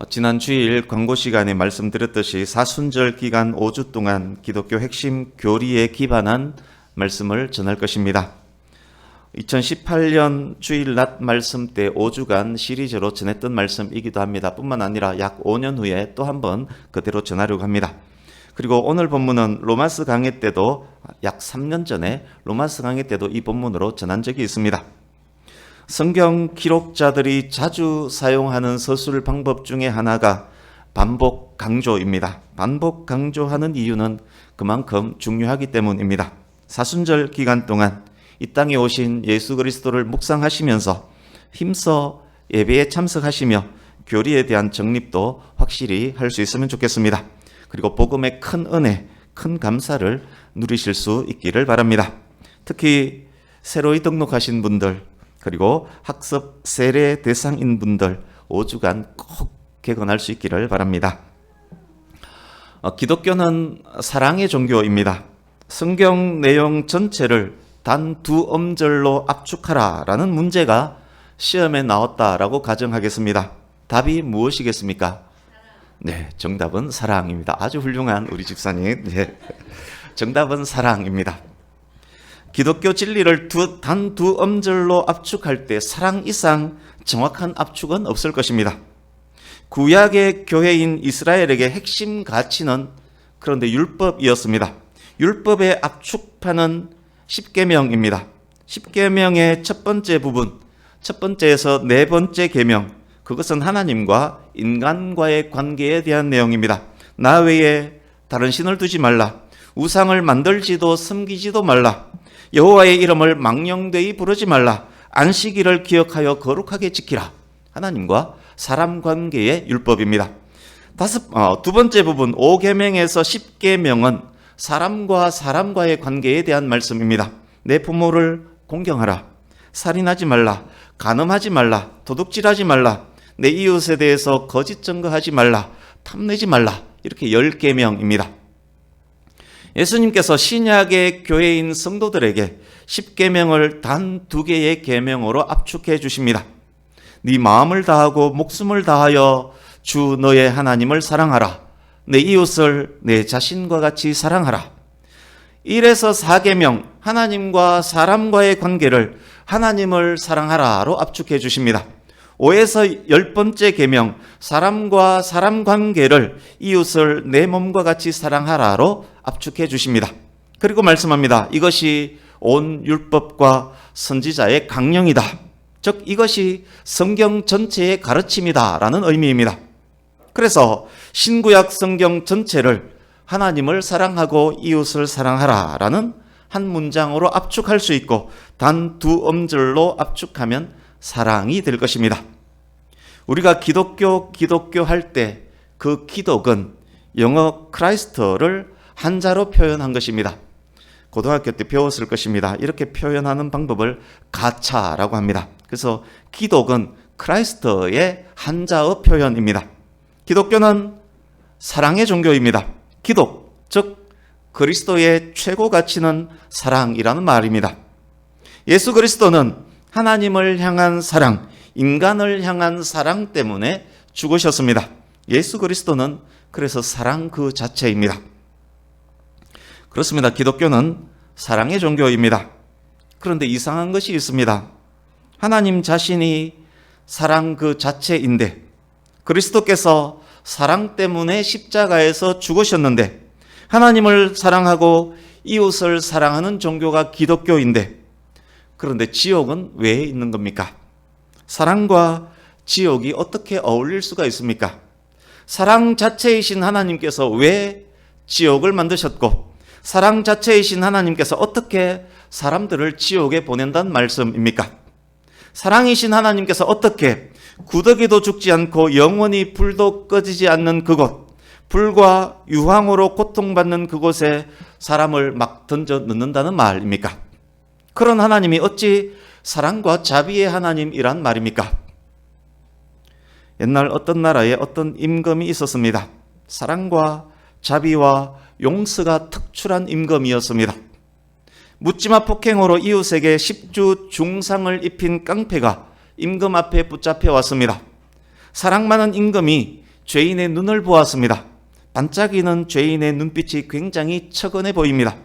지난 주일 광고 시간에 말씀드렸듯이 사순절 기간 5주 동안 기독교 핵심 교리에 기반한 말씀을 전할 것입니다. 2018년 주일 낮 말씀 때 5주간 시리즈로 전했던 말씀이기도 합니다. 뿐만 아니라 약 5년 후에 또 한 번 그대로 전하려고 합니다. 그리고 오늘 본문은 로마서 강해 때도 약 3년 전에 로마서 강해 때도 이 본문으로 전한 적이 있습니다. 성경 기록자들이 자주 사용하는 서술 방법 중에 하나가 반복 강조입니다. 반복 강조하는 이유는 그만큼 중요하기 때문입니다. 사순절 기간 동안 이 땅에 오신 예수 그리스도를 묵상하시면서 힘써 예배에 참석하시며 교리에 대한 정립도 확실히 할 수 있으면 좋겠습니다. 그리고 복음의 큰 은혜, 큰 감사를 누리실 수 있기를 바랍니다. 특히 새로이 등록하신 분들, 그리고 학습 세례 대상인 분들 5주간 꼭 개건할 수 있기를 바랍니다. 기독교는 사랑의 종교입니다. 성경 내용 전체를 단 두 음절로 압축하라라는 문제가 시험에 나왔다라고 가정하겠습니다. 답이 무엇이겠습니까? 네, 정답은 사랑입니다. 아주 훌륭한 우리 집사님. 네, 정답은 사랑입니다. 기독교 진리를 단 두 음절로 압축할 때 사랑 이상 정확한 압축은 없을 것입니다. 구약의 교회인 이스라엘에게 핵심 가치는 그런데 율법이었습니다. 율법의 압축판은 십계명입니다. 십계명의 첫 번째 부분, 첫 번째에서 네 번째 계명, 그것은 하나님과 인간과의 관계에 대한 내용입니다. 나 외에 다른 신을 두지 말라. 우상을 만들지도 섬기지도 말라. 여호와의 이름을 망령되이 부르지 말라. 안식일을 기억하여 거룩하게 지키라. 하나님과 사람 관계의 율법입니다. 두 번째 부분 5계명에서 10계명은 사람과 사람과의 관계에 대한 말씀입니다. 내 부모를 공경하라. 살인하지 말라. 간음하지 말라. 도둑질하지 말라. 내 이웃에 대해서 거짓 증거하지 말라. 탐내지 말라. 이렇게 10계명입니다. 예수님께서 신약의 교회인 성도들에게 10계명을 단 2개의 계명으로 압축해 주십니다. 네 마음을 다하고 목숨을 다하여 주 너의 하나님을 사랑하라. 내 이웃을 내 자신과 같이 사랑하라. 1에서 4계명 하나님과 사람과의 관계를 하나님을 사랑하라로 압축해 주십니다. 5에서 10번째 계명 사람과 사람 관계를 이웃을 내 몸과 같이 사랑하라로 압축해 주십니다. 그리고 말씀합니다. 이것이 온 율법과 선지자의 강령이다. 즉 이것이 성경 전체의 가르침이다 라는 의미입니다. 그래서 신구약 성경 전체를 하나님을 사랑하고 이웃을 사랑하라 라는 한 문장으로 압축할 수 있고 단 두 음절로 압축하면 사랑이 될 것입니다. 우리가 기독교 할 때 그 기독은 영어 크라이스트를 한자로 표현한 것입니다. 고등학교 때 배웠을 것입니다. 이렇게 표현하는 방법을 가차라고 합니다. 그래서 기독은 크라이스트의 한자어 표현입니다. 기독교는 사랑의 종교입니다. 기독, 즉 그리스도의 최고 가치는 사랑이라는 말입니다. 예수 그리스도는 하나님을 향한 사랑, 인간을 향한 사랑 때문에 죽으셨습니다. 예수 그리스도는 그래서 사랑 그 자체입니다. 그렇습니다. 기독교는 사랑의 종교입니다. 그런데 이상한 것이 있습니다. 하나님 자신이 사랑 그 자체인데 그리스도께서 사랑 때문에 십자가에서 죽으셨는데 하나님을 사랑하고 이웃을 사랑하는 종교가 기독교인데 그런데 지옥은 왜 있는 겁니까? 사랑과 지옥이 어떻게 어울릴 수가 있습니까? 사랑 자체이신 하나님께서 왜 지옥을 만드셨고 사랑 자체이신 하나님께서 어떻게 사람들을 지옥에 보낸다는 말씀입니까? 사랑이신 하나님께서 어떻게 구더기도 죽지 않고 영원히 불도 꺼지지 않는 그곳, 불과 유황으로 고통받는 그곳에 사람을 막 던져 넣는다는 말입니까? 그런 하나님이 어찌 사랑과 자비의 하나님이란 말입니까? 옛날 어떤 나라에 어떤 임금이 있었습니다. 사랑과 자비와 용서가 특출한 임금이었습니다. 묻지마 폭행으로 이웃에게 10주 중상을 입힌 깡패가 임금 앞에 붙잡혀 왔습니다. 사랑 많은 임금이 죄인의 눈을 보았습니다. 반짝이는 죄인의 눈빛이 굉장히 처근해 보입니다.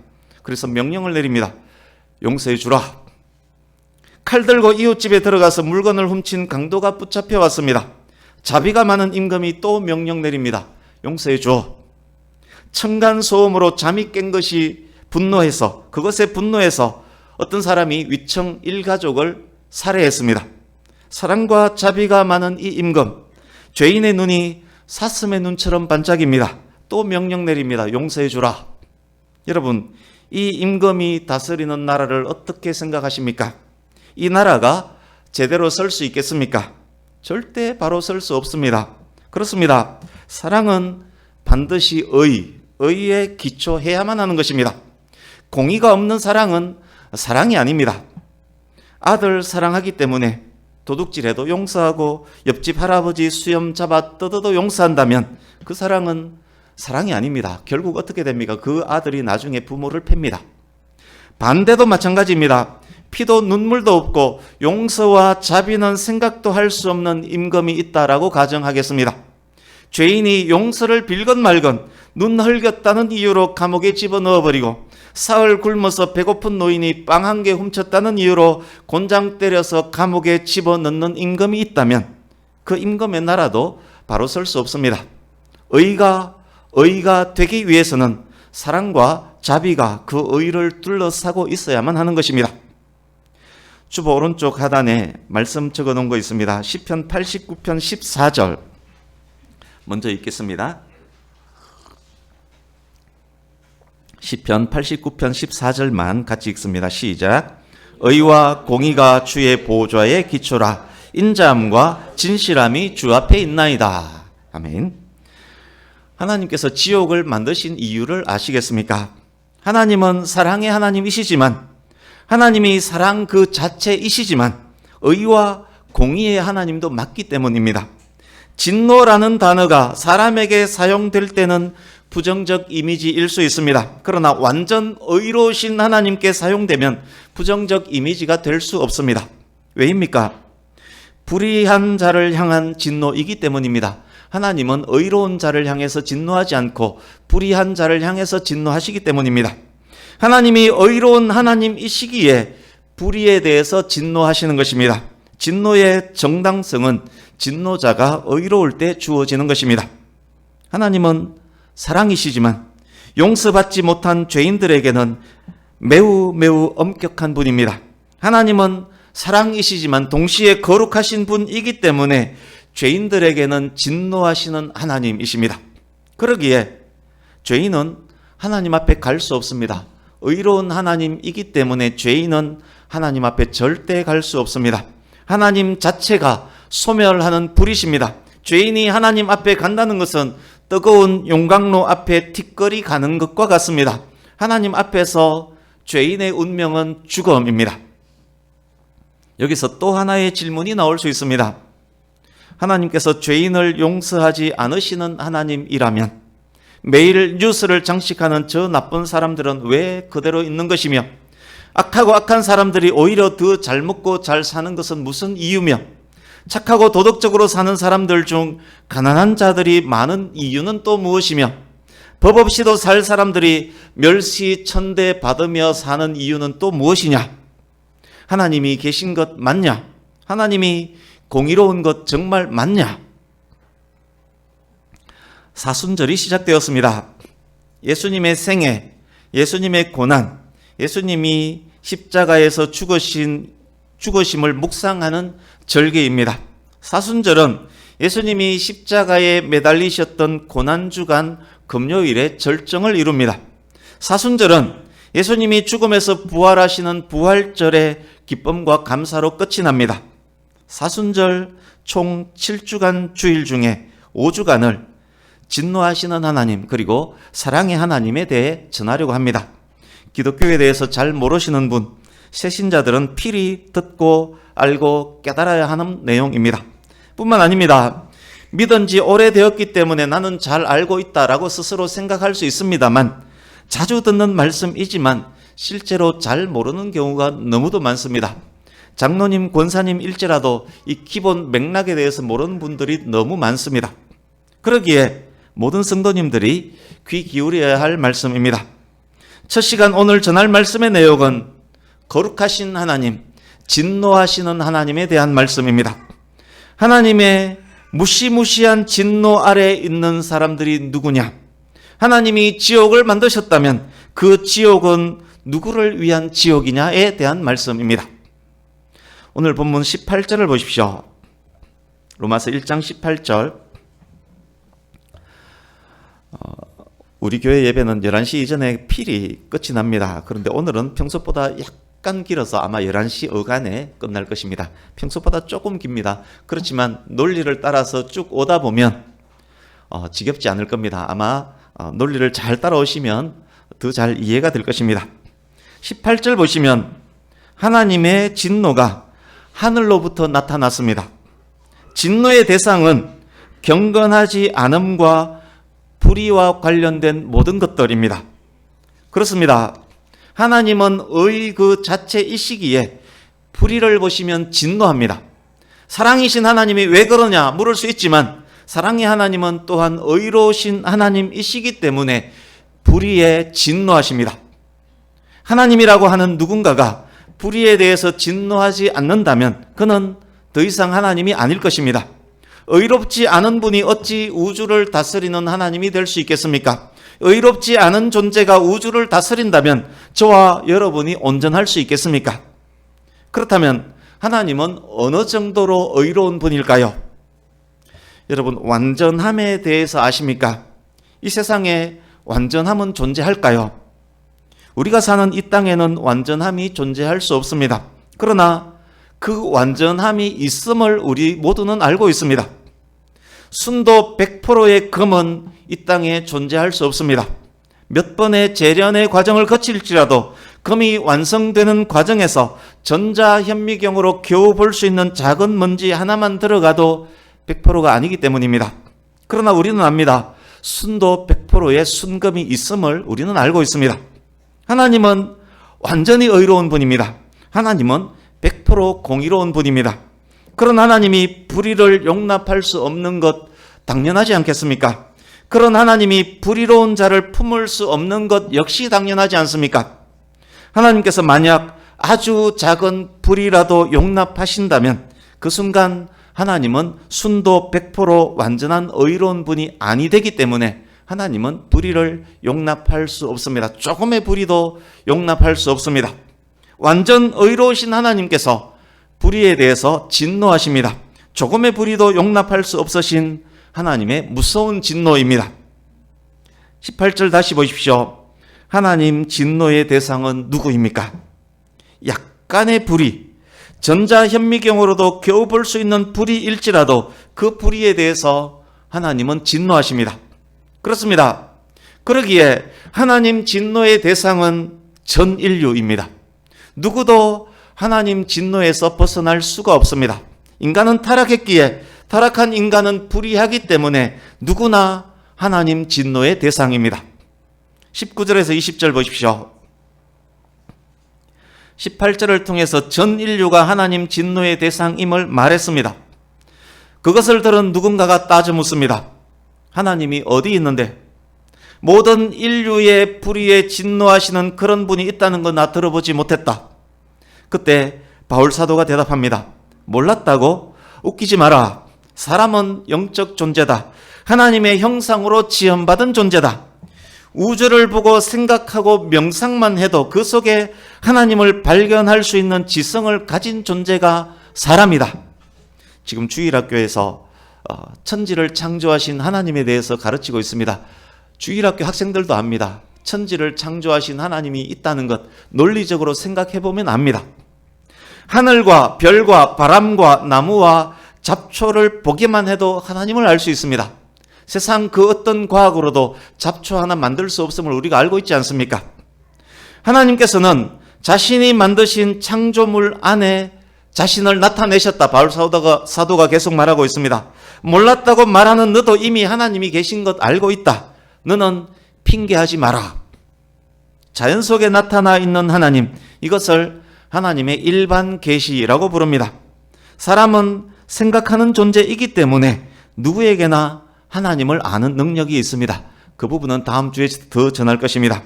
그래서 명령을 내립니다. 용서해 주라. 칼 들고 이웃집에 들어가서 물건을 훔친 강도가 붙잡혀 왔습니다. 자비가 많은 임금이 또 명령 내립니다. 용서해 줘. 층간소음으로 잠이 깬 것이 그것에 분노해서 어떤 사람이 위청 일가족을 살해했습니다. 사랑과 자비가 많은 이 임금, 죄인의 눈이 사슴의 눈처럼 반짝입니다. 또 명령 내립니다. 용서해 주라. 여러분, 이 임금이 다스리는 나라를 어떻게 생각하십니까? 이 나라가 제대로 설 수 있겠습니까? 절대 바로 설 수 없습니다. 그렇습니다. 사랑은 반드시 의에 기초해야만 하는 것입니다. 공의가 없는 사랑은 사랑이 아닙니다. 아들 사랑하기 때문에 도둑질해도 용서하고 옆집 할아버지 수염 잡아 뜯어도 용서한다면 그 사랑은 사랑이 아닙니다. 결국 어떻게 됩니까? 그 아들이 나중에 부모를 팹니다. 반대도 마찬가지입니다. 피도 눈물도 없고 용서와 자비는 생각도 할 수 없는 임금이 있다라고 가정하겠습니다. 죄인이 용서를 빌건 말건 눈 흘겼다는 이유로 감옥에 집어넣어버리고 사흘 굶어서 배고픈 노인이 빵 한 개 훔쳤다는 이유로 곤장 때려서 감옥에 집어넣는 임금이 있다면 그 임금의 나라도 바로 설 수 없습니다. 의가 되기 위해서는 사랑과 자비가 그 의를 둘러싸고 있어야만 하는 것입니다. 주보 오른쪽 하단에 말씀 적어 놓은 거 있습니다. 시편 89편 14절 먼저 읽겠습니다. 시편 89편 14절만 같이 읽습니다. 시작. 의와 공의가 주의 보좌의 기초라. 인자함과 진실함이 주 앞에 있나이다. 아멘. 하나님께서 지옥을 만드신 이유를 아시겠습니까? 하나님은 사랑의 하나님이시지만 하나님이 사랑 그 자체이시지만 의와 공의의 하나님도 맞기 때문입니다. 진노라는 단어가 사람에게 사용될 때는 부정적 이미지일 수 있습니다. 그러나 완전 의로우신 하나님께 사용되면 부정적 이미지가 될 수 없습니다. 왜입니까? 불의한 자를 향한 진노이기 때문입니다. 하나님은 의로운 자를 향해서 진노하지 않고 불의한 자를 향해서 진노하시기 때문입니다. 하나님이 의로운 하나님이시기에 불의에 대해서 진노하시는 것입니다. 진노의 정당성은 진노자가 의로울 때 주어지는 것입니다. 하나님은 사랑이시지만 용서받지 못한 죄인들에게는 매우 엄격한 분입니다. 하나님은 사랑이시지만 동시에 거룩하신 분이기 때문에 죄인들에게는 진노하시는 하나님이십니다. 그러기에 죄인은 하나님 앞에 갈 수 없습니다. 의로운 하나님이기 때문에 죄인은 하나님 앞에 절대 갈 수 없습니다. 하나님 자체가 소멸하는 불이십니다. 죄인이 하나님 앞에 간다는 것은 뜨거운 용광로 앞에 티끌이 가는 것과 같습니다. 하나님 앞에서 죄인의 운명은 죽음입니다. 여기서 또 하나의 질문이 나올 수 있습니다. 하나님께서 죄인을 용서하지 않으시는 하나님이라면 매일 뉴스를 장식하는 저 나쁜 사람들은 왜 그대로 있는 것이며 악하고 악한 사람들이 오히려 더 잘 먹고 잘 사는 것은 무슨 이유며 착하고 도덕적으로 사는 사람들 중 가난한 자들이 많은 이유는 또 무엇이며 법 없이도 살 사람들이 멸시천대 받으며 사는 이유는 또 무엇이냐? 하나님이 계신 것 맞냐? 하나님이 공의로운 것 정말 맞냐? 사순절이 시작되었습니다. 예수님의 생애, 예수님의 고난, 예수님이 십자가에서 죽으심을 묵상하는 절기입니다. 사순절은 예수님이 십자가에 매달리셨던 고난주간 금요일에 절정을 이룹니다. 사순절은 예수님이 죽음에서 부활하시는 부활절의 기쁨과 감사로 끝이 납니다. 사순절 총 7주간 주일 중에 5주간을 진노하시는 하나님 그리고 사랑의 하나님에 대해 전하려고 합니다. 기독교에 대해서 잘 모르시는 분, 새신자들은 필히 듣고 알고 깨달아야 하는 내용입니다. 뿐만 아닙니다. 믿은 지 오래되었기 때문에 나는 잘 알고 있다라고 스스로 생각할 수 있습니다만 자주 듣는 말씀이지만 실제로 잘 모르는 경우가 너무도 많습니다. 장로님, 권사님 일지라도 이 기본 맥락에 대해서 모르는 분들이 너무 많습니다. 그러기에 모든 성도님들이 귀 기울여야 할 말씀입니다. 첫 시간 오늘 전할 말씀의 내용은 거룩하신 하나님, 진노하시는 하나님에 대한 말씀입니다. 하나님의 무시무시한 진노 아래에 있는 사람들이 누구냐? 하나님이 지옥을 만드셨다면 그 지옥은 누구를 위한 지옥이냐에 대한 말씀입니다. 오늘 본문 18절을 보십시오. 로마서 1장 18절. 우리 교회 예배는 11시 이전에 필히 끝이 납니다. 그런데 오늘은 평소보다 약간 길어서 아마 11시 어간에 끝날 것입니다. 평소보다 조금 깁니다. 그렇지만 논리를 따라서 쭉 오다 보면 지겹지 않을 겁니다. 아마 논리를 잘 따라오시면 더 잘 이해가 될 것입니다. 18절 보시면 하나님의 진노가 하늘로부터 나타났습니다. 진노의 대상은 경건하지 않음과 불의와 관련된 모든 것들입니다. 그렇습니다. 하나님은 의 그 자체이시기에 불의를 보시면 진노합니다. 사랑이신 하나님이 왜 그러냐 물을 수 있지만 사랑의 하나님은 또한 의로우신 하나님이시기 때문에 불의에 진노하십니다. 하나님이라고 하는 누군가가 불의에 대해서 진노하지 않는다면 그는 더 이상 하나님이 아닐 것입니다. 의롭지 않은 분이 어찌 우주를 다스리는 하나님이 될 수 있겠습니까? 의롭지 않은 존재가 우주를 다스린다면 저와 여러분이 온전할 수 있겠습니까? 그렇다면 하나님은 어느 정도로 의로운 분일까요? 여러분, 완전함에 대해서 아십니까? 이 세상에 완전함은 존재할까요? 우리가 사는 이 땅에는 완전함이 존재할 수 없습니다. 그러나 그 완전함이 있음을 우리 모두는 알고 있습니다. 순도 100%의 금은 이 땅에 존재할 수 없습니다. 몇 번의 재련의 과정을 거칠지라도 금이 완성되는 과정에서 전자현미경으로 겨우 볼 수 있는 작은 먼지 하나만 들어가도 100%가 아니기 때문입니다. 그러나 우리는 압니다. 순도 100%의 순금이 있음을 우리는 알고 있습니다. 하나님은 완전히 의로운 분입니다. 하나님은 100% 공의로운 분입니다. 그런 하나님이 불의를 용납할 수 없는 것 당연하지 않겠습니까? 그런 하나님이 불의로운 자를 품을 수 없는 것 역시 당연하지 않습니까? 하나님께서 만약 아주 작은 불의라도 용납하신다면 그 순간 하나님은 순도 100% 완전한 의로운 분이 아니 되기 때문에 하나님은 불의를 용납할 수 없습니다. 조금의 불의도 용납할 수 없습니다. 완전 의로우신 하나님께서 불의에 대해서 진노하십니다. 조금의 불의도 용납할 수 없으신 하나님의 무서운 진노입니다. 18절 다시 보십시오. 하나님 진노의 대상은 누구입니까? 약간의 불의, 전자현미경으로도 겨우 볼 수 있는 불의일지라도 그 불의에 대해서 하나님은 진노하십니다. 그렇습니다. 그러기에 하나님 진노의 대상은 전 인류입니다. 누구도 하나님 진노에서 벗어날 수가 없습니다. 인간은 타락했기에 타락한 인간은 불의하기 때문에 누구나 하나님 진노의 대상입니다. 19절에서 20절 보십시오. 18절을 통해서 전 인류가 하나님 진노의 대상임을 말했습니다. 그것을 들은 누군가가 따져 묻습니다. 하나님이 어디 있는데? 모든 인류의 불의에 진노하시는 그런 분이 있다는 거 나 들어보지 못했다. 그때 바울 사도가 대답합니다. 몰랐다고? 웃기지 마라. 사람은 영적 존재다. 하나님의 형상으로 지음받은 존재다. 우주를 보고 생각하고 명상만 해도 그 속에 하나님을 발견할 수 있는 지성을 가진 존재가 사람이다. 지금 주일학교에서 천지를 창조하신 하나님에 대해서 가르치고 있습니다. 주일학교 학생들도 압니다. 천지를 창조하신 하나님이 있다는 것 논리적으로 생각해보면 압니다. 하늘과 별과 바람과 나무와 잡초를 보기만 해도 하나님을 알 수 있습니다. 세상 그 어떤 과학으로도 잡초 하나 만들 수 없음을 우리가 알고 있지 않습니까? 하나님께서는 자신이 만드신 창조물 안에 자신을 나타내셨다. 바울 사도가 계속 말하고 있습니다. 몰랐다고 말하는 너도 이미 하나님이 계신 것 알고 있다. 너는 핑계하지 마라. 자연 속에 나타나 있는 하나님, 이것을 하나님의 일반 계시라고 부릅니다. 사람은 생각하는 존재이기 때문에 누구에게나 하나님을 아는 능력이 있습니다. 그 부분은 다음 주에 더 전할 것입니다.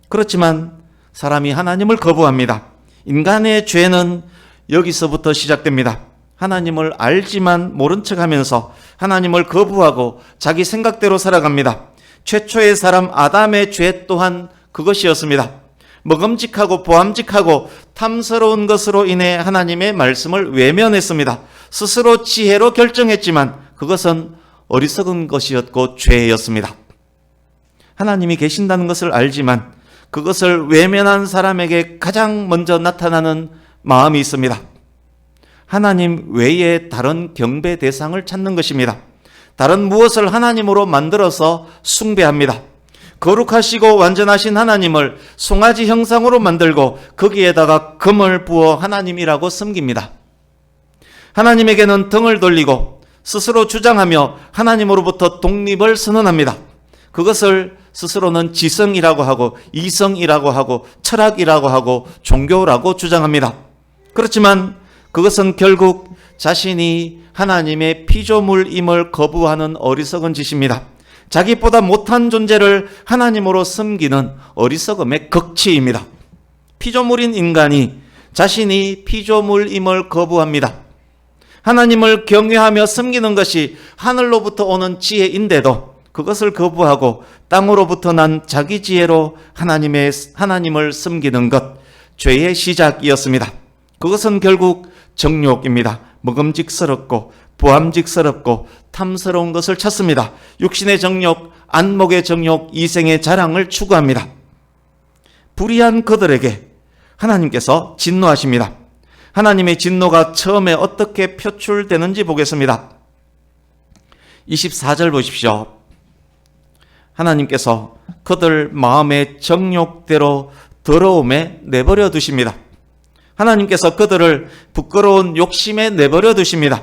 그렇지만 사람이 하나님을 거부합니다. 인간의 죄는 여기서부터 시작됩니다. 하나님을 알지만 모른 척하면서 하나님을 거부하고 자기 생각대로 살아갑니다. 최초의 사람 아담의 죄 또한 그것이었습니다. 먹음직하고 보암직하고 탐스러운 것으로 인해 하나님의 말씀을 외면했습니다. 스스로 지혜로 결정했지만 그것은 어리석은 것이었고 죄였습니다. 하나님이 계신다는 것을 알지만 그것을 외면한 사람에게 가장 먼저 나타나는 마음이 있습니다. 하나님 외에 다른 경배 대상을 찾는 것입니다. 다른 무엇을 하나님으로 만들어서 숭배합니다. 거룩하시고 완전하신 하나님을 송아지 형상으로 만들고 거기에다가 금을 부어 하나님이라고 섬깁니다. 하나님에게는 등을 돌리고 스스로 주장하며 하나님으로부터 독립을 선언합니다. 그것을 스스로는 지성이라고 하고 이성이라고 하고 철학이라고 하고 종교라고 주장합니다. 그렇지만 그것은 결국 자신이 하나님의 피조물임을 거부하는 어리석은 짓입니다. 자기보다 못한 존재를 하나님으로 섬기는 어리석음의 극치입니다. 피조물인 인간이 자신이 피조물임을 거부합니다. 하나님을 경외하며 섬기는 것이 하늘로부터 오는 지혜인데도 그것을 거부하고 땅으로부터 난 자기 지혜로 하나님을 섬기는 것, 죄의 시작이었습니다. 그것은 결국 정욕입니다. 먹음직스럽고 보암직스럽고 탐스러운 것을 찾습니다. 육신의 정욕, 안목의 정욕, 이생의 자랑을 추구합니다. 불의한 그들에게 하나님께서 진노하십니다. 하나님의 진노가 처음에 어떻게 표출되는지 보겠습니다. 24절 보십시오. 하나님께서 그들 마음의 정욕대로 더러움에 내버려 두십니다. 하나님께서 그들을 부끄러운 욕심에 내버려 두십니다.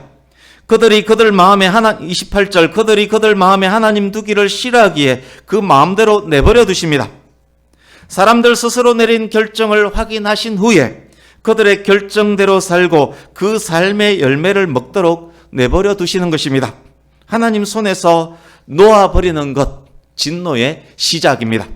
그들이 그들 마음에 28절 그들이 그들 마음에 하나님 두기를 싫어하기에 그 마음대로 내버려 두십니다. 사람들 스스로 내린 결정을 확인하신 후에 그들의 결정대로 살고 그 삶의 열매를 먹도록 내버려 두시는 것입니다. 하나님 손에서 놓아버리는 것, 진노의 시작입니다.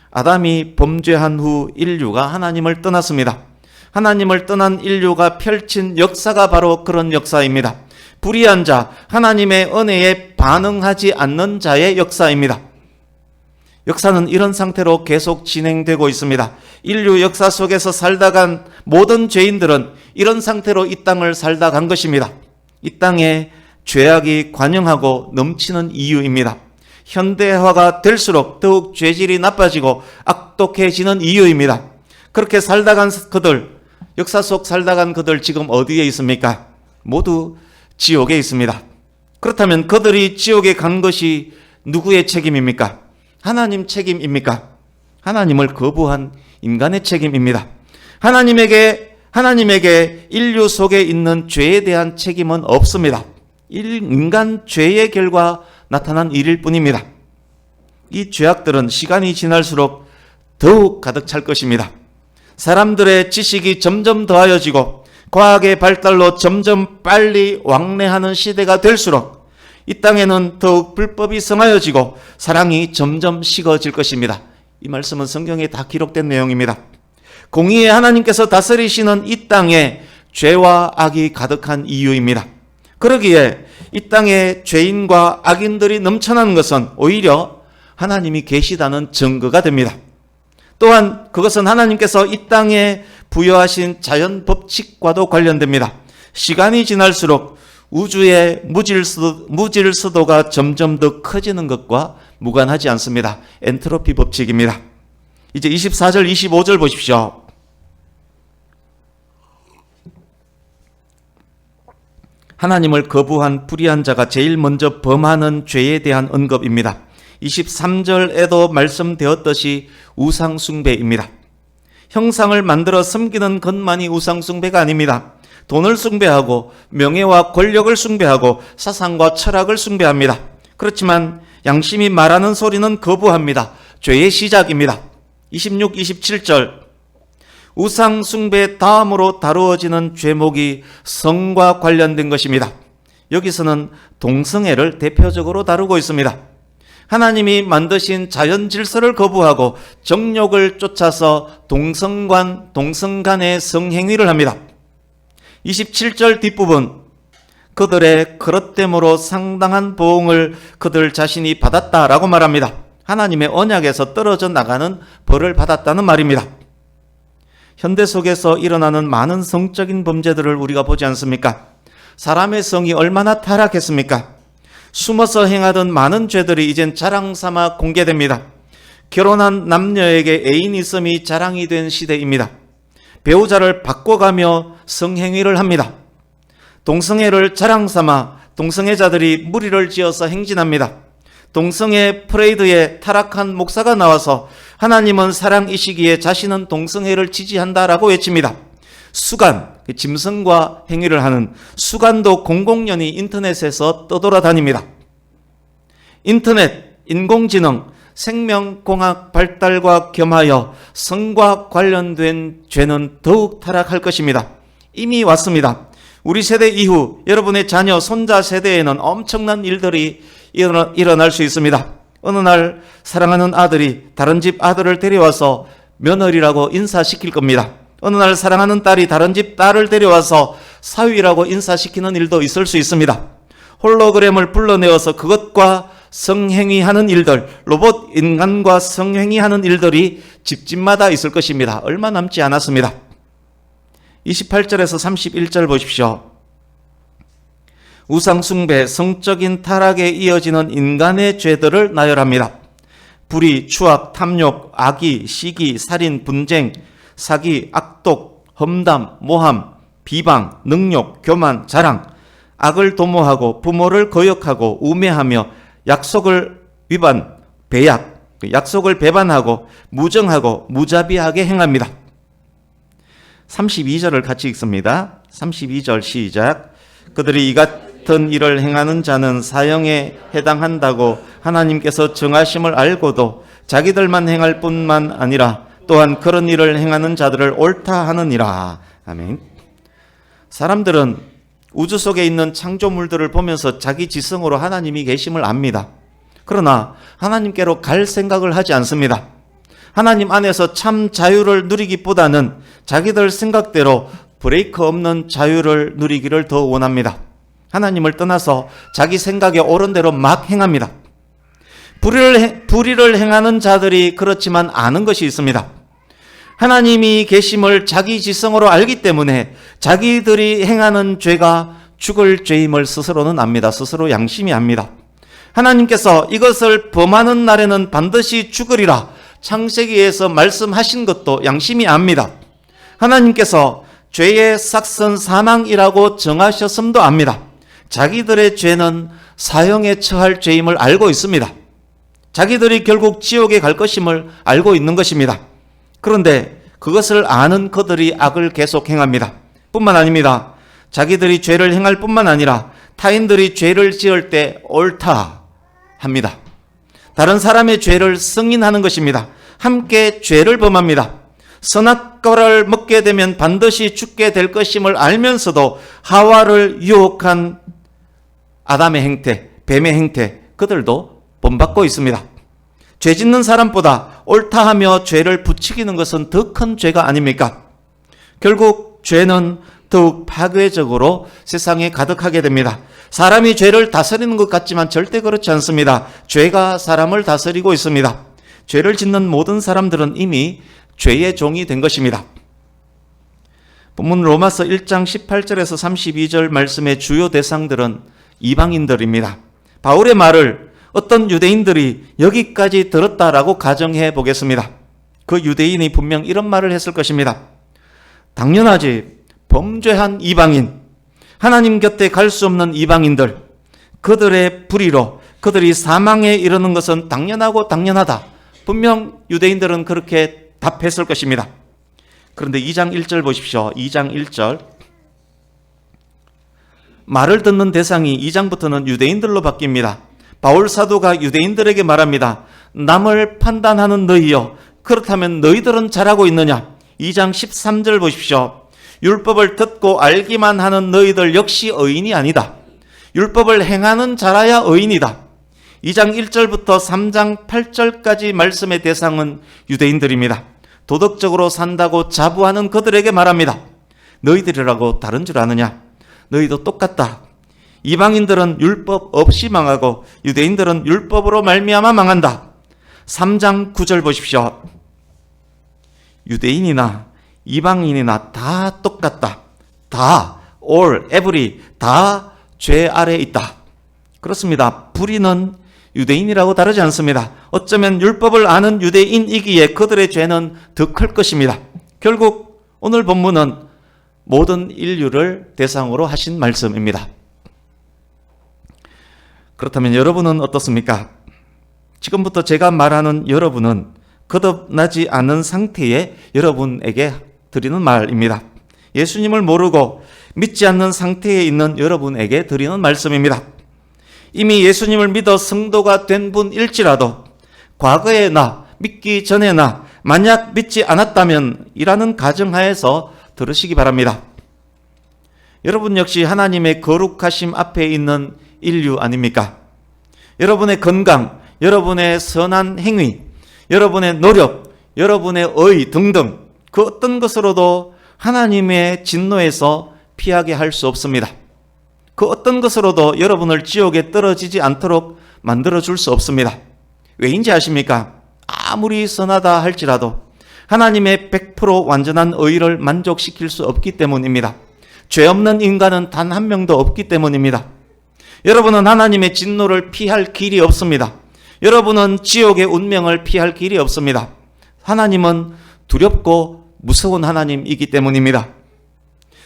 아담이 범죄한 후 인류가 하나님을 떠났습니다. 하나님을 떠난 인류가 펼친 역사가 바로 그런 역사입니다. 불의한 자, 하나님의 은혜에 반응하지 않는 자의 역사입니다. 역사는 이런 상태로 계속 진행되고 있습니다. 인류 역사 속에서 살다 간 모든 죄인들은 이런 상태로 이 땅을 살다 간 것입니다. 이 땅에 죄악이 관영하고 넘치는 이유입니다. 현대화가 될수록 더욱 죄질이 나빠지고 악독해지는 이유입니다. 그렇게 살다 간 그들, 역사 속 살다 간 그들 지금 어디에 있습니까? 모두 지옥에 있습니다. 그렇다면 그들이 지옥에 간 것이 누구의 책임입니까? 하나님 책임입니까? 하나님을 거부한 인간의 책임입니다. 하나님에게 인류 속에 있는 죄에 대한 책임은 없습니다. 인간 죄의 결과 나타난 일일 뿐입니다. 이 죄악들은 시간이 지날수록 더욱 가득 찰 것입니다. 사람들의 지식이 점점 더하여지고 과학의 발달로 점점 빨리 왕래하는 시대가 될수록 이 땅에는 더욱 불법이 성하여지고 사랑이 점점 식어질 것입니다. 이 말씀은 성경에 다 기록된 내용입니다. 공의의 하나님께서 다스리시는 이 땅에 죄와 악이 가득한 이유입니다. 그러기에 이 땅에 죄인과 악인들이 넘쳐나는 것은 오히려 하나님이 계시다는 증거가 됩니다. 또한 그것은 하나님께서 이 땅에 부여하신 자연 법칙과도 관련됩니다. 시간이 지날수록 우주의 무질서도가 점점 더 커지는 것과 무관하지 않습니다. 엔트로피 법칙입니다. 이제 24절, 25절 보십시오. 하나님을 거부한 불의한 자가 제일 먼저 범하는 죄에 대한 언급입니다. 23절에도 말씀되었듯이 우상숭배입니다. 형상을 만들어 섬기는 것만이 우상숭배가 아닙니다. 돈을 숭배하고 명예와 권력을 숭배하고 사상과 철학을 숭배합니다. 그렇지만 양심이 말하는 소리는 거부합니다. 죄의 시작입니다. 26, 27절 우상 숭배 다음으로 다루어지는 죄목이 성과 관련된 것입니다. 여기서는 동성애를 대표적으로 다루고 있습니다. 하나님이 만드신 자연 질서를 거부하고 정욕을 쫓아서 동성 간의 성행위를 합니다. 27절 뒷부분, 그들의 그릇됨으로 상당한 보응을 그들 자신이 받았다라고 말합니다. 하나님의 언약에서 떨어져 나가는 벌을 받았다는 말입니다. 현대 속에서 일어나는 많은 성적인 범죄들을 우리가 보지 않습니까? 사람의 성이 얼마나 타락했습니까? 숨어서 행하던 많은 죄들이 이젠 자랑 삼아 공개됩니다. 결혼한 남녀에게 애인 있음이 자랑이 된 시대입니다. 배우자를 바꿔가며 성행위를 합니다. 동성애를 자랑 삼아 동성애자들이 무리를 지어서 행진합니다. 동성애 프레이드에 타락한 목사가 나와서 하나님은 사랑이시기에 자신은 동성애를 지지한다라고 외칩니다. 수간, 짐승과 행위를 하는 수간도 공공연히 인터넷에서 떠돌아다닙니다. 인터넷, 인공지능, 생명공학 발달과 겸하여 성과 관련된 죄는 더욱 타락할 것입니다. 이미 왔습니다. 우리 세대 이후 여러분의 자녀, 손자 세대에는 엄청난 일들이 일어날 수 있습니다. 어느 날 사랑하는 아들이 다른 집 아들을 데려와서 며느리라고 인사시킬 겁니다. 어느 날 사랑하는 딸이 다른 집 딸을 데려와서 사위라고 인사시키는 일도 있을 수 있습니다. 홀로그램을 불러내어서 그것과 성행위하는 일들, 로봇 인간과 성행위하는 일들이 집집마다 있을 것입니다. 얼마 남지 않았습니다. 28절에서 31절 보십시오. 우상숭배, 성적인 타락에 이어지는 인간의 죄들을 나열합니다. 불의, 추악, 탐욕, 악의, 시기, 살인, 분쟁, 사기, 악독, 험담, 모함, 비방, 능욕, 교만, 자랑, 악을 도모하고 부모를 거역하고 우매하며 약속을 위반, 배약, 약속을 배반하고 무정하고 무자비하게 행합니다. 32절을 같이 읽습니다. 32절 시작. 그들이 이 같은 일을 행하는 자는 사형에 해당한다고 하나님께서 정하심을 알고도 자기들만 행할 뿐만 아니라 또한 그런 일을 행하는 자들을 옳다 하느니라. 아멘. 사람들은 우주 속에 있는 창조물들을 보면서 자기 지성으로 하나님이 계심을 압니다. 그러나 하나님께로 갈 생각을 하지 않습니다. 하나님 안에서 참 자유를 누리기보다는 자기들 생각대로 브레이크 없는 자유를 누리기를 더 원합니다. 하나님을 떠나서 자기 생각에 옳은 대로 막 행합니다. 불의를 행하는 자들이 그렇지만 아는 것이 있습니다. 하나님이 계심을 자기 지성으로 알기 때문에 자기들이 행하는 죄가 죽을 죄임을 스스로는 압니다. 스스로 양심이 압니다. 하나님께서 이것을 범하는 날에는 반드시 죽으리라 창세기에서 말씀하신 것도 양심이 압니다. 하나님께서 죄의 삭선 사망이라고 정하셨음도 압니다. 자기들의 죄는 사형에 처할 죄임을 알고 있습니다. 자기들이 결국 지옥에 갈 것임을 알고 있는 것입니다. 그런데 그것을 아는 그들이 악을 계속 행합니다. 뿐만 아닙니다. 자기들이 죄를 행할 뿐만 아니라 타인들이 죄를 지을 때 옳다 합니다. 다른 사람의 죄를 승인하는 것입니다. 함께 죄를 범합니다. 선악과를 먹게 되면 반드시 죽게 될 것임을 알면서도 하와를 유혹한 아담의 행태, 뱀의 행태, 그들도 본받고 있습니다. 죄 짓는 사람보다 옳다 하며 죄를 부추기는 것은 더 큰 죄가 아닙니까? 결국 죄는 더욱 파괴적으로 세상에 가득하게 됩니다. 사람이 죄를 다스리는 것 같지만 절대 그렇지 않습니다. 죄가 사람을 다스리고 있습니다. 죄를 짓는 모든 사람들은 이미 죄의 종이 된 것입니다. 본문 로마서 1장 18절에서 32절 말씀의 주요 대상들은 이방인들입니다. 바울의 말을 어떤 유대인들이 여기까지 들었다라고 가정해 보겠습니다. 그 유대인이 분명 이런 말을 했을 것입니다. 당연하지. 범죄한 이방인, 하나님 곁에 갈 수 없는 이방인들, 그들의 불의로 그들이 사망에 이르는 것은 당연하고 당연하다. 분명 유대인들은 그렇게 답했을 것입니다. 그런데 2장 1절 보십시오. 2장 1절. 말을 듣는 대상이 2장부터는 유대인들로 바뀝니다. 바울 사도가 유대인들에게 말합니다. 남을 판단하는 너희여, 그렇다면 너희들은 잘하고 있느냐? 2장 13절 보십시오. 율법을 듣고 알기만 하는 너희들 역시 의인이 아니다. 율법을 행하는 자라야 의인이다. 2장 1절부터 3장 8절까지 말씀의 대상은 유대인들입니다. 도덕적으로 산다고 자부하는 그들에게 말합니다. 너희들이라고 다른 줄 아느냐? 너희도 똑같다. 이방인들은 율법 없이 망하고 유대인들은 율법으로 말미암아 망한다. 3장 9절 보십시오. 유대인이나 이방인이나 다 똑같다. 다, all, every, 다 죄 아래 있다. 그렇습니다. 불의는 유대인이라고 다르지 않습니다. 어쩌면 율법을 아는 유대인이기에 그들의 죄는 더 클 것입니다. 결국 오늘 본문은 모든 인류를 대상으로 하신 말씀입니다. 그렇다면 여러분은 어떻습니까? 지금부터 제가 말하는 여러분은 거듭나지 않은 상태의 여러분에게 드리는 말입니다. 예수님을 모르고 믿지 않는 상태에 있는 여러분에게 드리는 말씀입니다. 이미 예수님을 믿어 성도가 된 분일지라도 과거의 나, 믿기 전의 나, 만약 믿지 않았다면 이라는 가정하에서 들으시기 바랍니다. 여러분 역시 하나님의 거룩하심 앞에 있는 인류 아닙니까? 여러분의 건강, 여러분의 선한 행위, 여러분의 노력, 여러분의 의 등등 그 어떤 것으로도 하나님의 진노에서 피하게 할 수 없습니다. 그 어떤 것으로도 여러분을 지옥에 떨어지지 않도록 만들어줄 수 없습니다. 왜인지 아십니까? 아무리 선하다 할지라도 하나님의 100% 완전한 의를 만족시킬 수 없기 때문입니다. 죄 없는 인간은 단 한 명도 없기 때문입니다. 여러분은 하나님의 진노를 피할 길이 없습니다. 여러분은 지옥의 운명을 피할 길이 없습니다. 하나님은 두렵고 무서운 하나님이기 때문입니다.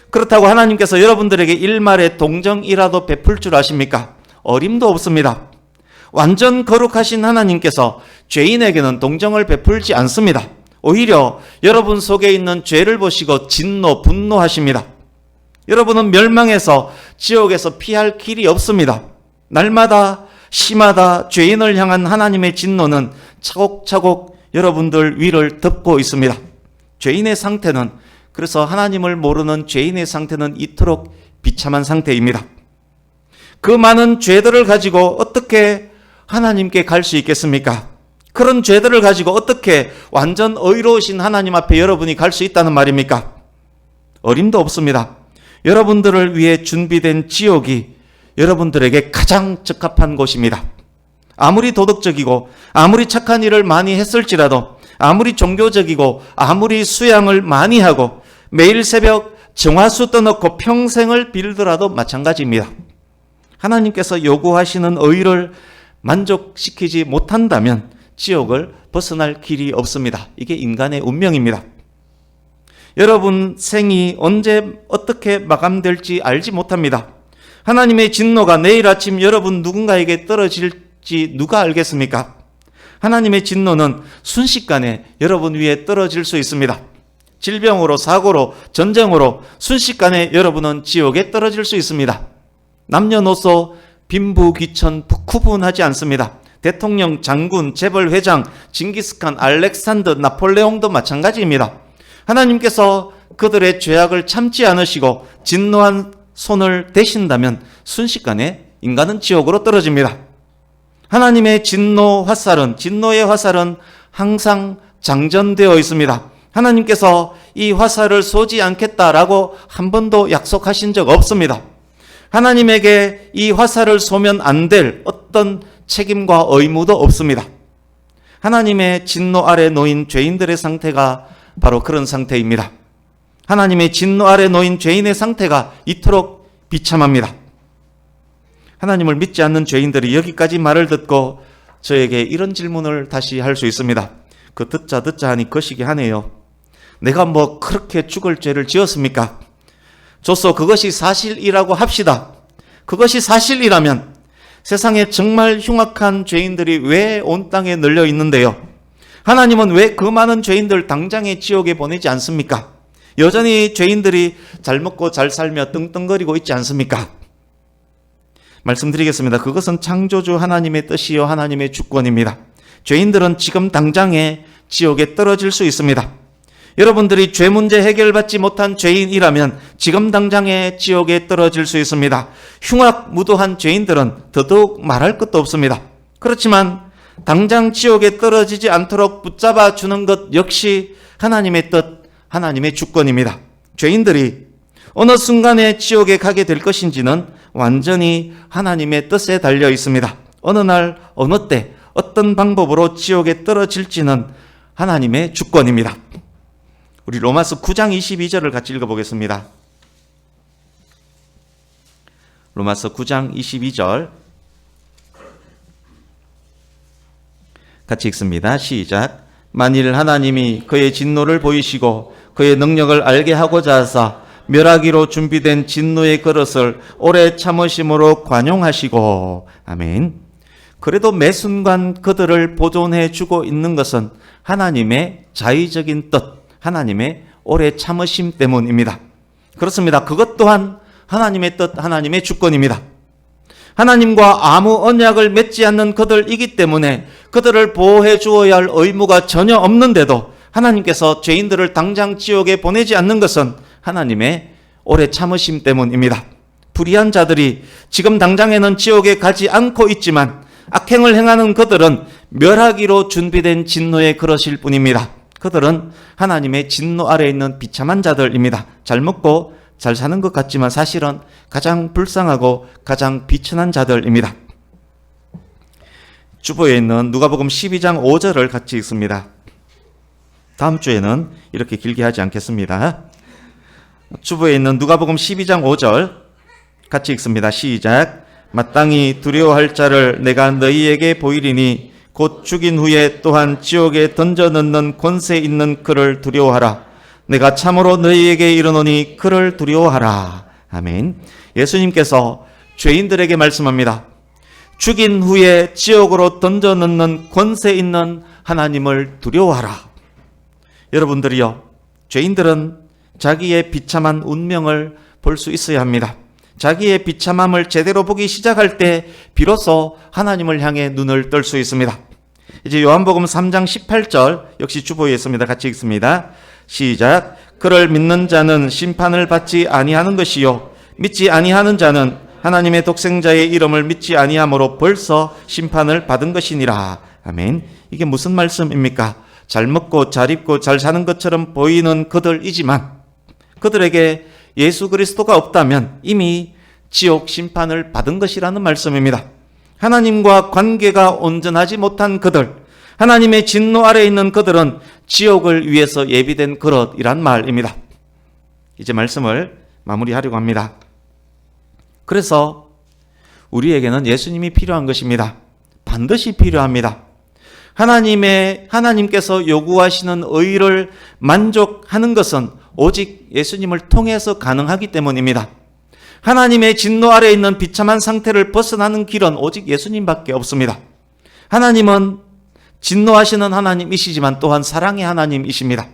그렇다고 하나님께서 여러분들에게 일말의 동정이라도 베풀 줄 아십니까? 어림도 없습니다. 완전 거룩하신 하나님께서 죄인에게는 동정을 베풀지 않습니다. 오히려 여러분 속에 있는 죄를 보시고 진노, 분노하십니다. 여러분은 멸망해서 지옥에서 피할 길이 없습니다. 날마다 시마다 죄인을 향한 하나님의 진노는 차곡차곡 여러분들 위를 덮고 있습니다. 죄인의 상태는, 그래서 하나님을 모르는 죄인의 상태는 이토록 비참한 상태입니다. 그 많은 죄들을 가지고 어떻게 하나님께 갈 수 있겠습니까? 그런 죄들을 가지고 어떻게 완전 의로우신 하나님 앞에 여러분이 갈 수 있다는 말입니까? 어림도 없습니다. 여러분들을 위해 준비된 지옥이 여러분들에게 가장 적합한 곳입니다. 아무리 도덕적이고 아무리 착한 일을 많이 했을지라도, 아무리 종교적이고 아무리 수양을 많이 하고 매일 새벽 정화수 떠놓고 평생을 빌더라도 마찬가지입니다. 하나님께서 요구하시는 의를 만족시키지 못한다면 지옥을 벗어날 길이 없습니다. 이게 인간의 운명입니다. 여러분 생이 언제 어떻게 마감될지 알지 못합니다. 하나님의 진노가 내일 아침 여러분 누군가에게 떨어질지 누가 알겠습니까? 하나님의 진노는 순식간에 여러분 위에 떨어질 수 있습니다. 질병으로, 사고로, 전쟁으로 순식간에 여러분은 지옥에 떨어질 수 있습니다. 남녀노소, 빈부귀천 구분하지 않습니다. 대통령, 장군, 재벌 회장, 징기스칸, 알렉산더, 나폴레옹도 마찬가지입니다. 하나님께서 그들의 죄악을 참지 않으시고 진노한 손을 대신다면 순식간에 인간은 지옥으로 떨어집니다. 하나님의 진노의 화살은 항상 장전되어 있습니다. 하나님께서 이 화살을 쏘지 않겠다라고 한 번도 약속하신 적 없습니다. 하나님에게 이 화살을 쏘면 안 될 어떤 책임과 의무도 없습니다. 하나님의 진노 아래 놓인 죄인들의 상태가 바로 그런 상태입니다. 하나님의 진노 아래 놓인 죄인의 상태가 이토록 비참합니다. 하나님을 믿지 않는 죄인들이 여기까지 말을 듣고 저에게 이런 질문을 다시 할 수 있습니다. 그 듣자 하니 거시기 하네요. 내가 뭐 그렇게 죽을 죄를 지었습니까? 좋소, 그것이 사실이라고 합시다. 그것이 사실이라면 세상에 정말 흉악한 죄인들이 왜 온 땅에 널려 있는데요? 하나님은 왜 그 많은 죄인들 당장에 지옥에 보내지 않습니까? 여전히 죄인들이 잘 먹고 잘 살며 떵떵거리고 있지 않습니까? 말씀드리겠습니다. 그것은 창조주 하나님의 뜻이요 하나님의 주권입니다. 죄인들은 지금 당장에 지옥에 떨어질 수 있습니다. 여러분들이 죄 문제 해결받지 못한 죄인이라면 지금 당장에 지옥에 떨어질 수 있습니다. 흉악무도한 죄인들은 더더욱 말할 것도 없습니다. 그렇지만 당장 지옥에 떨어지지 않도록 붙잡아 주는 것 역시 하나님의 뜻, 하나님의 주권입니다. 죄인들이 어느 순간에 지옥에 가게 될 것인지는 완전히 하나님의 뜻에 달려 있습니다. 어느 날, 어느 때, 어떤 방법으로 지옥에 떨어질지는 하나님의 주권입니다. 우리 로마서 9장 22절을 같이 읽어보겠습니다. 로마서 9장 22절 같이 읽습니다. 시작. 만일 하나님이 그의 진노를 보이시고 그의 능력을 알게 하고자 하사 멸하기로 준비된 진노의 그릇을 오래 참으심으로 관용하시고, 아멘. 그래도 매 순간 그들을 보존해 주고 있는 것은 하나님의 자의적인 뜻, 하나님의 오래 참으심 때문입니다. 그렇습니다. 그것 또한 하나님의 뜻, 하나님의 주권입니다. 하나님과 아무 언약을 맺지 않는 그들이기 때문에 그들을 보호해 주어야 할 의무가 전혀 없는데도 하나님께서 죄인들을 당장 지옥에 보내지 않는 것은 하나님의 오래 참으심 때문입니다. 불의한 자들이 지금 당장에는 지옥에 가지 않고 있지만 악행을 행하는 그들은 멸하기로 준비된 진노의 그릇일 뿐입니다. 그들은 하나님의 진노 아래에 있는 비참한 자들입니다. 잘 먹고 잘 사는 것 같지만 사실은 가장 불쌍하고 가장 비천한 자들입니다. 주보에 있는 누가복음 12장 5절을 같이 읽습니다. 다음 주에는 이렇게 길게 하지 않겠습니다. 주보에 있는 누가복음 12장 5절 같이 읽습니다. 시작. 마땅히 두려워할 자를 내가 너희에게 보이리니 곧 죽인 후에 또한 지옥에 던져 넣는 권세 있는 그를 두려워하라. 내가 참으로 너희에게 이르노니 그를 두려워하라. 아멘. 예수님께서 죄인들에게 말씀합니다. 죽인 후에 지옥으로 던져 넣는 권세 있는 하나님을 두려워하라. 여러분들이요, 죄인들은 자기의 비참한 운명을 볼 수 있어야 합니다. 자기의 비참함을 제대로 보기 시작할 때 비로소 하나님을 향해 눈을 뜰 수 있습니다. 이제 요한복음 3장 18절 역시 주보에 있습니다. 같이 읽습니다. 시작. 그를 믿는 자는 심판을 받지 아니하는 것이요 믿지 아니하는 자는 하나님의 독생자의 이름을 믿지 아니함으로 벌써 심판을 받은 것이니라. 아멘. 이게 무슨 말씀입니까? 잘 먹고 잘 입고 잘 사는 것처럼 보이는 그들이지만 그들에게 예수 그리스도가 없다면 이미 지옥 심판을 받은 것이라는 말씀입니다. 하나님과 관계가 온전하지 못한 그들, 하나님의 진노 아래에 있는 그들은 지옥을 위해서 예비된 그릇이란 말입니다. 이제 말씀을 마무리하려고 합니다. 그래서 우리에게는 예수님이 필요한 것입니다. 반드시 필요합니다. 하나님께서 요구하시는 의를 만족하는 것은 오직 예수님을 통해서 가능하기 때문입니다. 하나님의 진노 아래에 있는 비참한 상태를 벗어나는 길은 오직 예수님밖에 없습니다. 하나님은 진노하시는 하나님이시지만 또한 사랑의 하나님이십니다.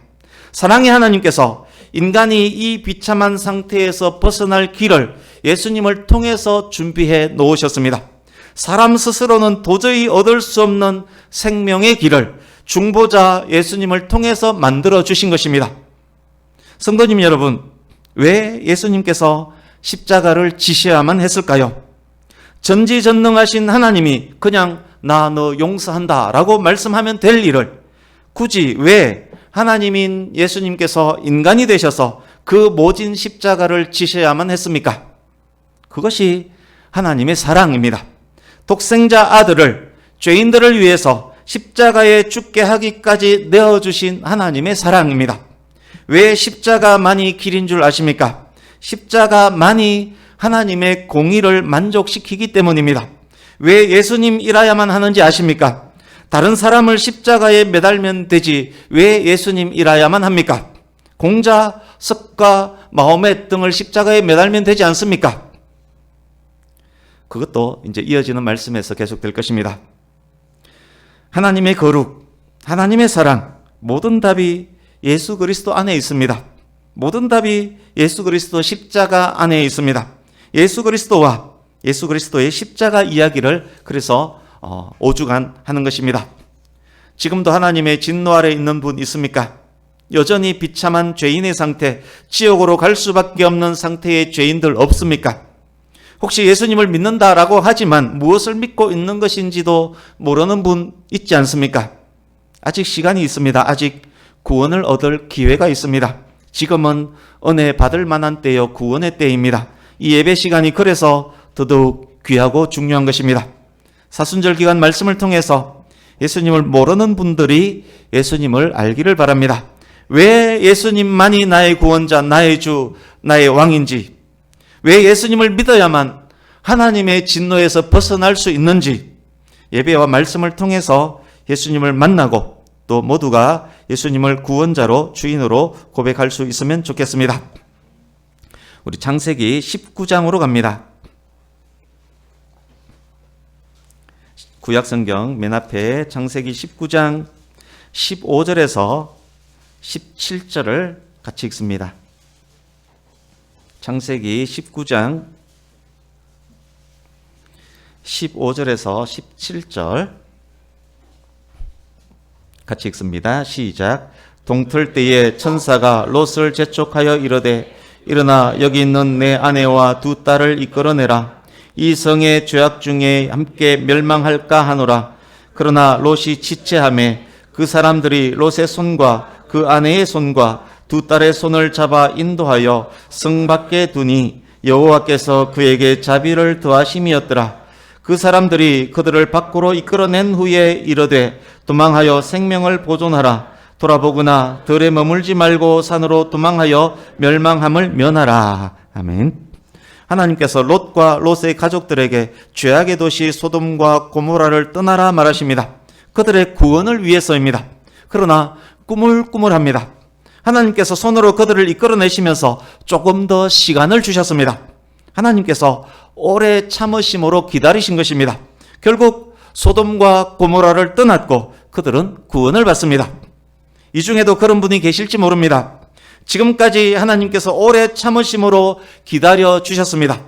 사랑의 하나님께서 인간이 이 비참한 상태에서 벗어날 길을 예수님을 통해서 준비해 놓으셨습니다. 사람 스스로는 도저히 얻을 수 없는 생명의 길을 중보자 예수님을 통해서 만들어 주신 것입니다. 성도님 여러분, 왜 예수님께서 십자가를 지셔야만 했을까요? 전지전능하신 하나님이 그냥 나 너 용서한다 라고 말씀하면 될 일을 굳이 왜 하나님인 예수님께서 인간이 되셔서 그 모진 십자가를 지셔야만 했습니까? 그것이 하나님의 사랑입니다. 독생자 아들을 죄인들을 위해서 십자가에 죽게 하기까지 내어주신 하나님의 사랑입니다. 왜 십자가만이 길인 줄 아십니까? 십자가만이 하나님의 공의를 만족시키기 때문입니다. 왜 예수님이라야만 하는지 아십니까? 다른 사람을 십자가에 매달면 되지 왜 예수님이라야만 합니까? 공자, 습과, 마호멧 등을 십자가에 매달면 되지 않습니까? 그것도 이제 이어지는 말씀에서 계속될 것입니다. 하나님의 거룩, 하나님의 사랑, 모든 답이 예수 그리스도 안에 있습니다. 모든 답이 예수 그리스도 십자가 안에 있습니다. 예수 그리스도와 예수 그리스도의 십자가 이야기를 그래서 5주간 하는 것입니다. 지금도 하나님의 진노 아래 있는 분 있습니까? 여전히 비참한 죄인의 상태, 지옥으로 갈 수밖에 없는 상태의 죄인들 없습니까? 혹시 예수님을 믿는다라고 하지만 무엇을 믿고 있는 것인지도 모르는 분 있지 않습니까? 아직 시간이 있습니다. 아직 구원을 얻을 기회가 있습니다. 지금은 은혜 받을 만한 때요, 구원의 때입니다. 이 예배 시간이 그래서 더더욱 귀하고 중요한 것입니다. 사순절 기간 말씀을 통해서 예수님을 모르는 분들이 예수님을 알기를 바랍니다. 왜 예수님만이 나의 구원자, 나의 주, 나의 왕인지, 왜 예수님을 믿어야만 하나님의 진노에서 벗어날 수 있는지, 예배와 말씀을 통해서 예수님을 만나고 또 모두가 예수님을 구원자로 주인으로 고백할 수 있으면 좋겠습니다. 우리 창세기 19장으로 갑니다. 구약성경 맨 앞에 창세기 19장 15절에서 17절을 같이 읽습니다. 창세기 19장 15절에서 17절 같이 읽습니다. 시작. 동틀 때에 천사가 롯을 재촉하여 이르되 일어나 여기 있는 내 아내와 두 딸을 이끌어내라. 이 성의 죄악 중에 함께 멸망할까 하노라. 그러나 롯이 지체하매 그 사람들이 롯의 손과 그 아내의 손과 두 딸의 손을 잡아 인도하여 성 밖에 두니 여호와께서 그에게 자비를 더하심이었더라. 그 사람들이 그들을 밖으로 이끌어낸 후에 이르되 도망하여 생명을 보존하라. 돌아보거나 들에 머물지 말고 산으로 도망하여 멸망함을 면하라. 아멘. 하나님께서 롯과 롯의 가족들에게 죄악의 도시 소돔과 고모라를 떠나라 말하십니다. 그들의 구원을 위해서입니다. 그러나 꾸물꾸물합니다. 하나님께서 손으로 그들을 이끌어내시면서 조금 더 시간을 주셨습니다. 하나님께서 오래 참으심으로 기다리신 것입니다. 결국 소돔과 고모라를 떠났고 그들은 구원을 받습니다. 이 중에도 그런 분이 계실지 모릅니다. 지금까지 하나님께서 오래 참으심으로 기다려 주셨습니다.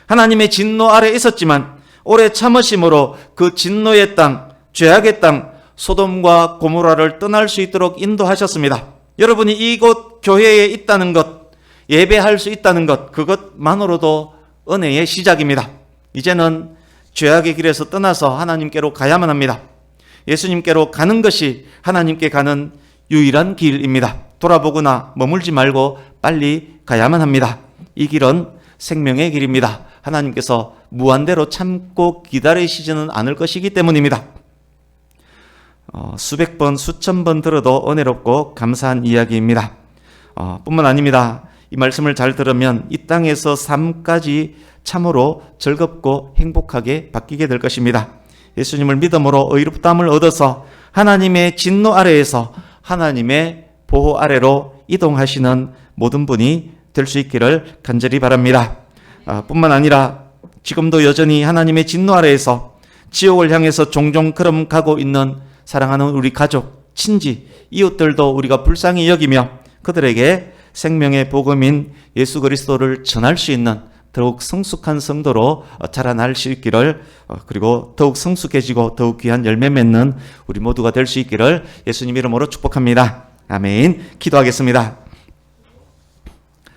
하나님의 진노 아래 있었지만 오래 참으심으로 그 진노의 땅, 죄악의 땅, 소돔과 고모라를 떠날 수 있도록 인도하셨습니다. 여러분이 이곳 교회에 있다는 것, 예배할 수 있다는 것, 그것만으로도 은혜의 시작입니다. 이제는 죄악의 길에서 떠나서 하나님께로 가야만 합니다. 예수님께로 가는 것이 하나님께 가는 유일한 길입니다. 돌아보거나 머물지 말고 빨리 가야만 합니다. 이 길은 생명의 길입니다. 하나님께서 무한대로 참고 기다리시지는 않을 것이기 때문입니다. 수백 번, 수천 번 들어도 은혜롭고 감사한 이야기입니다. 뿐만 아닙니다. 이 말씀을 잘 들으면 이 땅에서 삶까지 참으로 즐겁고 행복하게 바뀌게 될 것입니다. 예수님을 믿음으로 의롭다함을 얻어서 하나님의 진노 아래에서 하나님의 보호 아래로 이동하시는 모든 분이 될 수 있기를 간절히 바랍니다. 뿐만 아니라 지금도 여전히 하나님의 진노 아래에서 지옥을 향해서 종종 걸음가고 있는 사랑하는 우리 가족, 친지, 이웃들도 우리가 불쌍히 여기며 그들에게 생명의 복음인 예수 그리스도를 전할 수 있는 더욱 성숙한 성도로 자라날 수 있기를, 그리고 더욱 성숙해지고 더욱 귀한 열매 맺는 우리 모두가 될 수 있기를 예수님 이름으로 축복합니다. 아멘. 기도하겠습니다.